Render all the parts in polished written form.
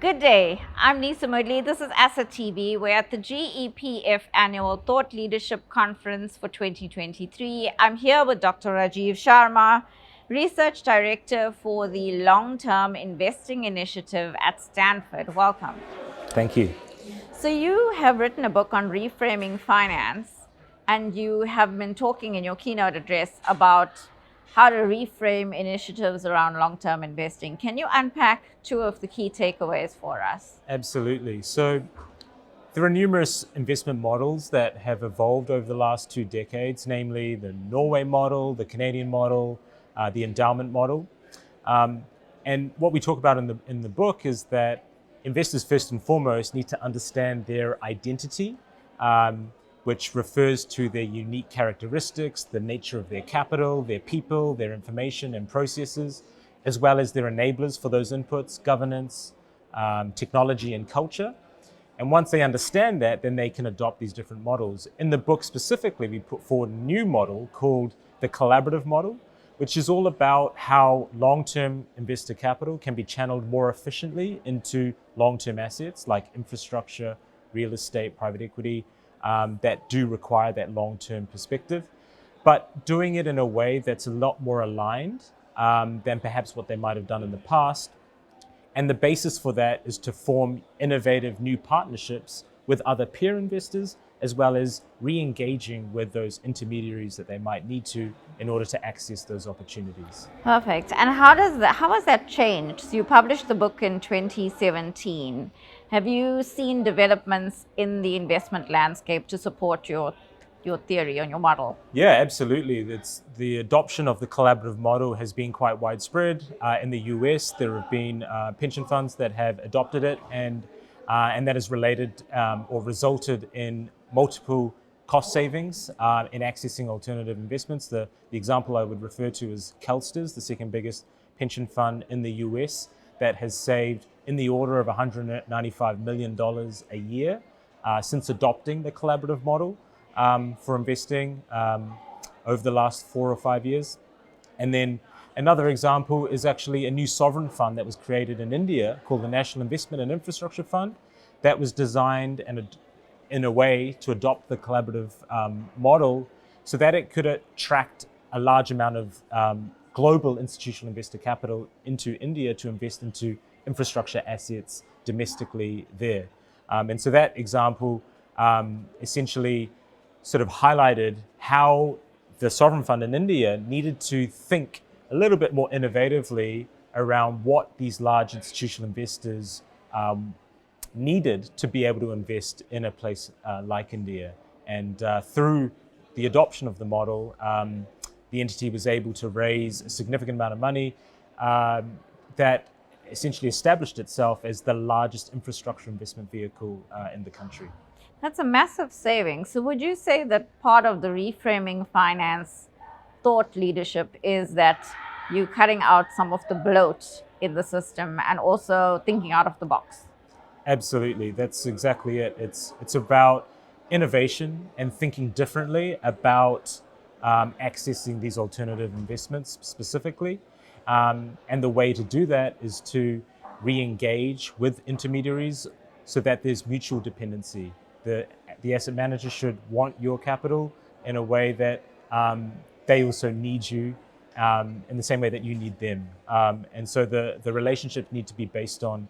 Good day. I'm Neesa Moodley. This is Asset TV. We're at the GEPF Annual Thought Leadership Conference for 2023. I'm here with Dr. Rajiv Sharma, Research Director for the Long-Term Investing Initiative at Stanford. Welcome. Thank you. So you have written a book on reframing finance, and you have been talking in your keynote address about how to reframe initiatives around long-term investing. Can you unpack two of the key takeaways for us? Absolutely. So there are numerous investment models that have evolved over the last 2 decades, namely the Norway model, the Canadian model, the endowment model. And what we talk about in the book is that investors first and foremost need to understand their identity, which refers to their unique characteristics, the nature of their capital, their people, their information and processes, as well as their enablers for those inputs, governance, technology and culture. And once they understand that, then they can adopt these different models. In the book specifically, we put forward a new model called the collaborative model, which is all about how long-term investor capital can be channeled more efficiently into long-term assets like infrastructure, real estate, private equity, that do require that long-term perspective, but doing it in a way that's a lot more aligned than perhaps what they might have done in the past. And the basis for that is to form innovative new partnerships with other peer investors, as well as re-engaging with those intermediaries that they might need to in order to access those opportunities. Perfect. And how has that changed? So you published the book in 2017. Have you seen developments in the investment landscape to support your theory and your model? Yeah, absolutely. The adoption of the collaborative model has been quite widespread. In the US, there have been pension funds that have adopted it, and that has related or resulted in multiple cost savings in accessing alternative investments. The example I would refer to is CalSTRS, the second biggest pension fund in the US, that has saved in the order of $195 million a year since adopting the collaborative model for investing over the last 4 or 5 years. And then another example is actually a new sovereign fund that was created in India called the National Investment and Infrastructure Fund, that was designed in a way to adopt the collaborative model so that it could attract a large amount of global institutional investor capital into India to invest into infrastructure assets domestically there. And so that example essentially sort of highlighted how the sovereign fund in India needed to think a little bit more innovatively around what these large institutional investors needed to be able to invest in a place like India. And through the adoption of the model, the entity was able to raise a significant amount of money that essentially established itself as the largest infrastructure investment vehicle in the country. That's a massive saving. So would you say that part of the reframing finance thought leadership is that you're cutting out some of the bloat in the system and also thinking out of the box? Absolutely, that's exactly it. It's about innovation and thinking differently about accessing these alternative investments specifically. And the way to do that is to re-engage with intermediaries so that there's mutual dependency. The asset manager should want your capital in a way that they also need you in the same way that you need them. And so the relationships need to be based on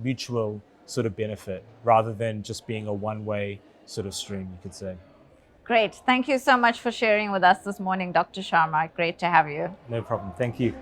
mutual sort of benefit rather than just being a one-way sort of stream, you could say. Great. Thank you so much for sharing with us this morning, Dr. Sharma. Great to have you. No problem. Thank you.